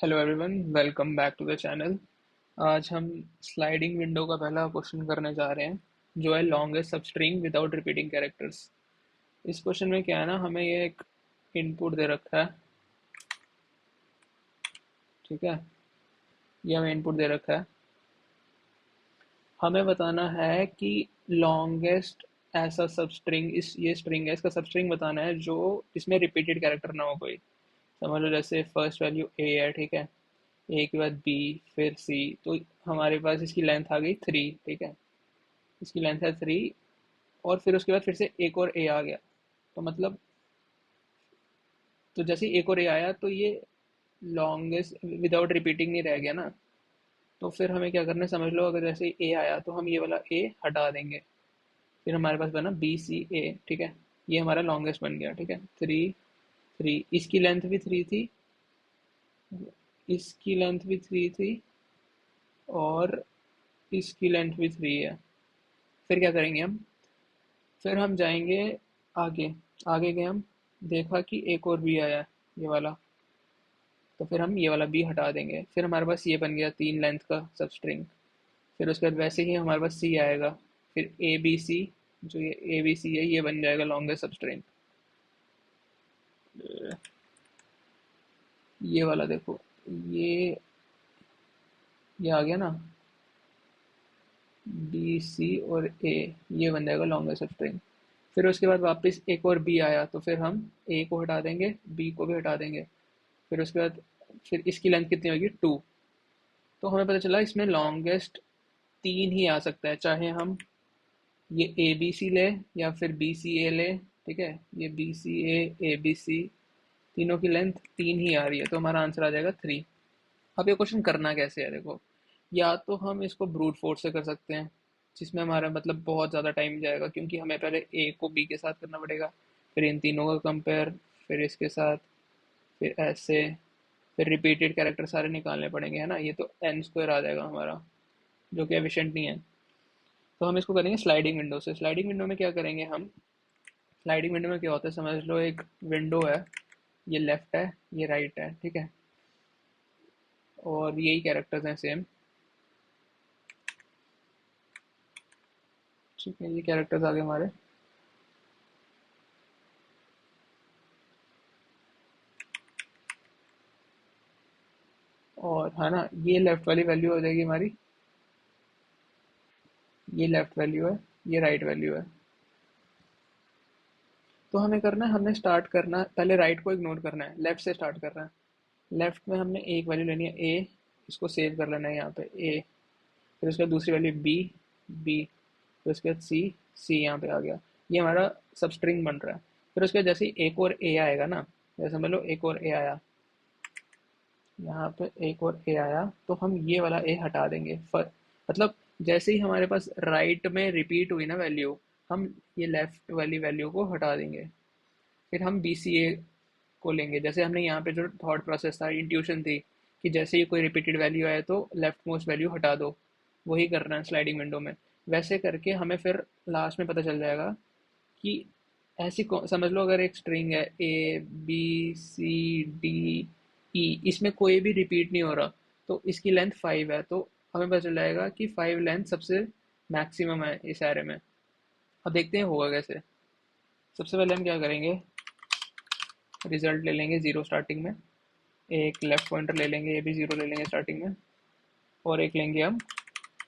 Hello everyone, welcome back to the channel. आज हम sliding window का पहला क्वेश्चन करने जा रहे हैं, जो है लॉन्गेस्ट सब स्ट्रिंग विदाउट रिपीटिंग कैरेक्टर्स। इस क्वेश्चन में क्या है ना, हमें ये एक इनपुट दे रखा है। ठीक है, ये हमें इनपुट दे रखा है। हमें बताना है कि लॉन्गेस्ट ऐसा सब स्ट्रिंग, इस ये स्ट्रिंग है, इसका सब स्ट्रिंग बताना है जो इसमें रिपीटेड कैरेक्टर ना हो कोई। समझ लो जैसे फर्स्ट वैल्यू ए है, ठीक है, ए के बाद बी, फिर सी, तो हमारे पास इसकी लेंथ आ गई 3। ठीक है, इसकी लेंथ है 3, और फिर उसके बाद फिर से एक और ए आ गया। तो मतलब, तो जैसे ही एक और ए आया तो ये लॉन्गेस्ट विदाउट रिपीटिंग नहीं रह गया ना। तो फिर हमें क्या करना है, समझ लो अगर जैसे ए आया तो हम ये वाला ए हटा देंगे। फिर हमारे पास बना बी सी ए। ठीक है, ये हमारा लॉन्गेस्ट बन गया। ठीक है, 3 3, इसकी लेंथ भी 3 थी, इसकी लेंथ भी 3 थी, और इसकी लेंथ भी 3 है। फिर क्या करेंगे हम, फिर हम जाएंगे आगे। आगे गए हम, देखा कि एक और बी आया है, ये वाला। तो फिर हम ये वाला बी हटा देंगे। फिर हमारे पास ये बन गया 3 लेंथ का सब स्ट्रिंग। फिर उसके बाद वैसे ही हमारे पास सी आएगा। फिर ए बी सी, जो ये ए बी सी है, ये बन जाएगा लॉन्गेस्ट सब स्ट्रिंग। ये वाला देखो, ये ये आ गया ना, बी सी और ए, ये बन जाएगा लॉन्गेस्ट सब स्ट्रिंग। फिर उसके बाद वापस एक और बी आया, तो फिर हम ए को हटा देंगे, बी को भी हटा देंगे। फिर उसके बाद फिर इसकी लेंथ कितनी होगी, 2। तो हमें पता चला इसमें लॉन्गेस्ट 3 ही आ सकता है, चाहे हम ये ए बी सी ले या फिर बी सी ए ले। ठीक है, ये B C A B C, तीनों की लेंथ 3 ही आ रही है, तो हमारा आंसर आ जाएगा 3। अब ये क्वेश्चन करना कैसे है देखो, या तो हम इसको ब्रूट फोर्स से कर सकते हैं, जिसमें हमारा मतलब बहुत ज़्यादा टाइम जाएगा, क्योंकि हमें पहले ए को बी के साथ करना पड़ेगा, फिर इन तीनों का कंपेयर, फिर इसके साथ, फिर ऐसे, फिर रिपीटेड कैरेक्टर सारे निकालने पड़ेंगे, है ना। ये तो एन स्क्वायर आ जाएगा हमारा, जो कि एफिशिएंट नहीं है। तो हम इसको करेंगे स्लाइडिंग विंडो से। स्लाइडिंग विंडो में क्या करेंगे हम, स्लाइडिंग विंडो में क्या होता है, समझ लो एक विंडो है, ये लेफ्ट है, ये राइट है। ठीक है, और यही कैरेक्टर्स हैं सेम। ठीक है, ये कैरेक्टर्स आ गए हमारे। और है ना, ये लेफ्ट वाली वैल्यू हो जाएगी हमारी, ये लेफ्ट वैल्यू है, ये राइट वैल्यू है। तो हमें करना है, हमने स्टार्ट करना है, पहले राइट को इग्नोर करना है, लेफ्ट से स्टार्ट करना है। लेफ्ट में हमने एक वैल्यू लेनी है ए, इसको सेव कर लेना है यहाँ पे ए। फिर उसके बाद दूसरी वैल्यू बी, बी, फिर उसके बाद सी, सी यहाँ पे आ गया। ये हमारा सब स्ट्रिंग बन रहा है। फिर उसके बाद जैसे ही एक और ए आएगा ना, जैसे समझ लो एक और ए आया, यहाँ पे एक और ए आया, तो हम ये वाला ए हटा देंगे। मतलब जैसे ही हमारे पास राइट में रिपीट हुई ना वैल्यू, हम ये लेफ्ट वाली वैल्यू को हटा देंगे। फिर हम बी सी ए को लेंगे, जैसे हमने यहाँ पे जो थॉट प्रोसेस था, इंट्यूशन थी, कि जैसे ही कोई रिपीटेड वैल्यू आए तो लेफ्ट मोस्ट वैल्यू हटा दो, वही करना है स्लाइडिंग विंडो में। वैसे करके हमें फिर लास्ट में पता चल जाएगा कि ऐसी समझ लो अगर एक स्ट्रिंग है A B C D E, इसमें कोई भी रिपीट नहीं हो रहा, तो इसकी लेंथ 5 है, तो हमें पता चल जाएगा कि 5 लेंथ सबसे मैक्सिमम है इस एरे में। अब देखते हैं होगा कैसे। सबसे पहले हम क्या करेंगे, रिजल्ट ले लेंगे 0 स्टार्टिंग में, एक लेफ्ट पॉइंटर ले लेंगे, ये भी 0 ले लेंगे स्टार्टिंग में, और एक लेंगे हम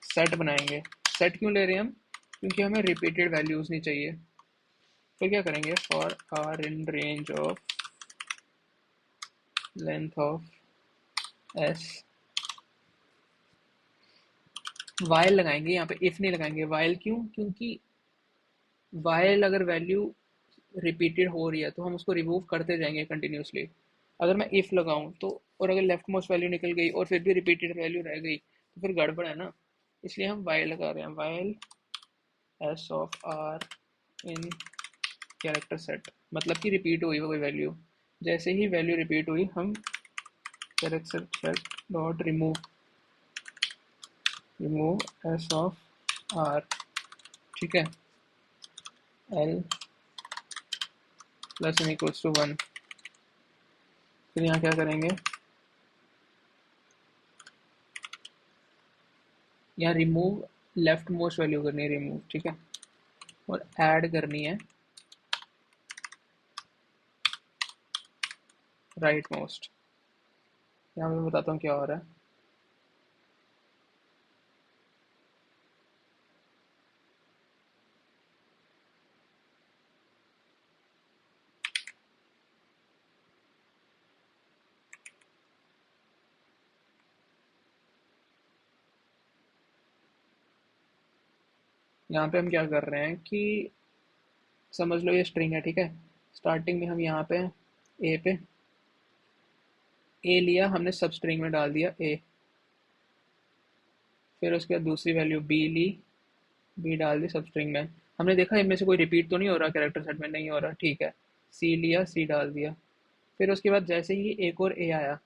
सेट बनाएंगे। सेट क्यों ले रहे हैं हम, क्योंकि हमें रिपीटेड वैल्यूज नहीं चाहिए। फिर क्या करेंगे, for R in range of length of S, while लगाएंगे यहाँ पे, इफ नहीं लगाएंगे। वाइल क्यों, क्योंकि वाइल अगर वैल्यू रिपीटेड हो रही है तो हम उसको रिमूव करते जाएंगे कंटिन्यूसली। अगर मैं इफ लगाऊं तो, और अगर लेफ्ट मोस्ट वैल्यू निकल गई और फिर भी रिपीटेड वैल्यू रह गई, तो फिर गड़बड़ है ना। इसलिए हम वाइल लगा रहे हैं, while S of R in character set, मतलब कि रिपीट हुई कोई वैल्यू, जैसे ही वैल्यू रिपीट हुई हम character set dot remove, remove S of R. ठीक है, L plus N equals to 1। फिर यहाँ क्या करेंगे, यहाँ रिमूव लेफ्ट मोस्ट वैल्यू करनी है, रिमूव, ठीक है, और ऐड करनी है राइट मोस्ट। यहाँ मैं बताता हूँ क्या हो रहा है। यहाँ पे हम क्या कर रहे हैं कि समझ लो ये स्ट्रिंग है, ठीक है। स्टार्टिंग में हम यहाँ पे ए पे ए लिया, हमने सब स्ट्रिंग में डाल दिया ए। फिर उसके बाद दूसरी वैल्यू बी ली, बी डाल दी सब स्ट्रिंग में। हमने देखा इनमें से कोई रिपीट तो नहीं हो रहा, कैरेक्टर सेट में नहीं हो रहा, ठीक है। सी लिया, सी डाल दिया। फिर उसके बाद जैसे ही एक और ए आया,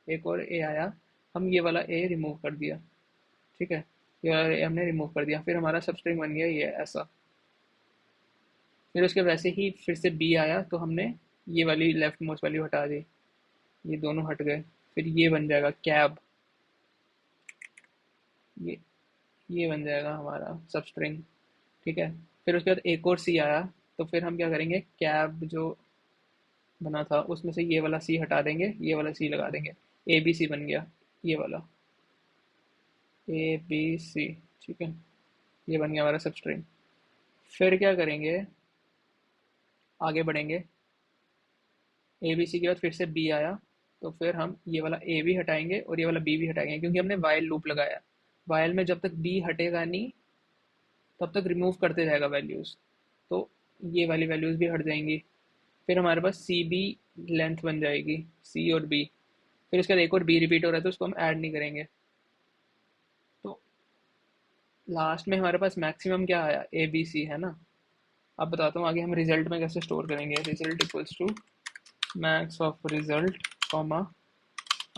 एक और ए आया, हम ये वाला ए रिमूव कर दिया, ठीक है। ये वाला ए हमने रिमूव कर दिया, फिर हमारा सब स्ट्रिंग बन गया ये ऐसा। फिर उसके वैसे ही फिर से बी आया तो हमने ये वाली लेफ्ट मोस्ट वैल्यू हटा दी, ये दोनों हट गए। फिर ये बन जाएगा कैब, ये ये बन जाएगा हमारा सब स्ट्रिंग, ठीक है। फिर उसके बाद एक और सी आया, तो फिर हम क्या करेंगे, कैब जो बना था उसमें से ये वाला सी हटा देंगे, ये वाला सी लगा देंगे, ए बी सी बन गया, ये वाला ए बी सी, ठीक है। ये बन गया हमारा सब स्ट्रिंग। फिर क्या करेंगे, आगे बढ़ेंगे। ए बी सी के बाद फिर से बी आया, तो फिर हम ये वाला ए भी हटाएंगे और ये वाला बी भी हटाएंगे, क्योंकि हमने वाइल लूप लगाया। वाइल में जब तक बी हटेगा नहीं तब तक रिमूव करते जाएगा वैल्यूज़, तो ये वाली वैल्यूज़ भी हट जाएंगी। फिर हमारे पास सी बी लेंथ बन जाएगी, सी और बी। फिर उसके बाद एक और बी रिपीट हो रहा है तो उसको हम ऐड नहीं करेंगे। तो लास्ट में हमारे पास मैक्सिमम क्या आया, ए बी सी, है ना। अब बताता हूँ आगे हम रिजल्ट में कैसे स्टोर करेंगे। Result equals to max of result comma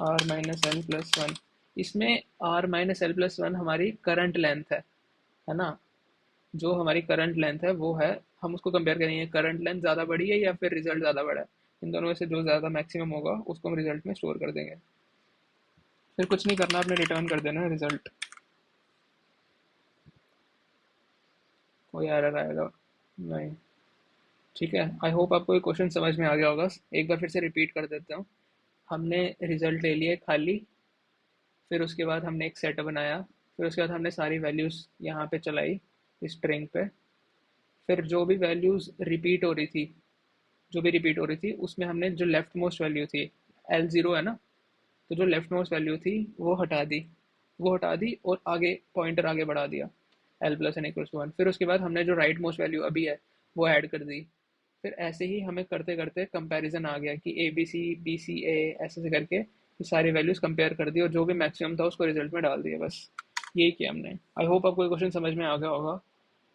R minus L plus one. इसमें R minus L plus one हमारी करंट लेंथ है ना। जो हमारी करंट लेंथ है वो है, हम उसको कंपेयर करेंगे करंट लेंथ ज़्यादा बड़ी है या फिर रिजल्ट ज़्यादा बड़ा है। इन दोनों में से जो ज़्यादा मैक्सिमम होगा उसको हम रिजल्ट में स्टोर कर देंगे। फिर कुछ नहीं करना, आपने रिटर्न कर देना है रिजल्ट। कोई एरर आएगा नहीं, ठीक है। आई होप आपको ये क्वेश्चन समझ में आ गया होगा। एक बार फिर से रिपीट कर देता हूँ। हमने रिजल्ट ले लिए खाली, फिर उसके बाद हमने एक सेट बनाया, फिर उसके बाद हमने सारी वैल्यूज़ यहाँ पे चलाई इस स्ट्रिंग पे। फिर जो भी वैल्यूज़ रिपीट हो रही थी, जो भी रिपीट हो रही थी उसमें हमने जो लेफ्ट मोस्ट वैल्यू थी, एल ज़ीरो है ना, तो जो लेफ्ट मोस्ट वैल्यू थी वो हटा दी, वो हटा दी और आगे पॉइंटर आगे बढ़ा दिया, L plus N equals to one. फिर उसके बाद हमने जो राइट मोस्ट वैल्यू अभी है वो ऐड कर दी। फिर ऐसे ही हमें करते करते कंपैरिजन आ गया कि ए बी सी ए, ऐसे से करके ये सारी वैल्यूज़ कंपेयर कर दी और जो भी मैक्सिमम था उसको रिजल्ट में डाल दिया। बस यही किया हमने। आई होप आपको ये क्वेश्चन समझ में आ गया होगा।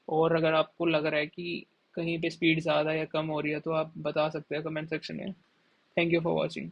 और अगर आपको लग रहा है कि कहीं पे स्पीड ज़्यादा या कम हो रही है तो आप बता सकते हैं कमेंट सेक्शन में। Thank you for watching.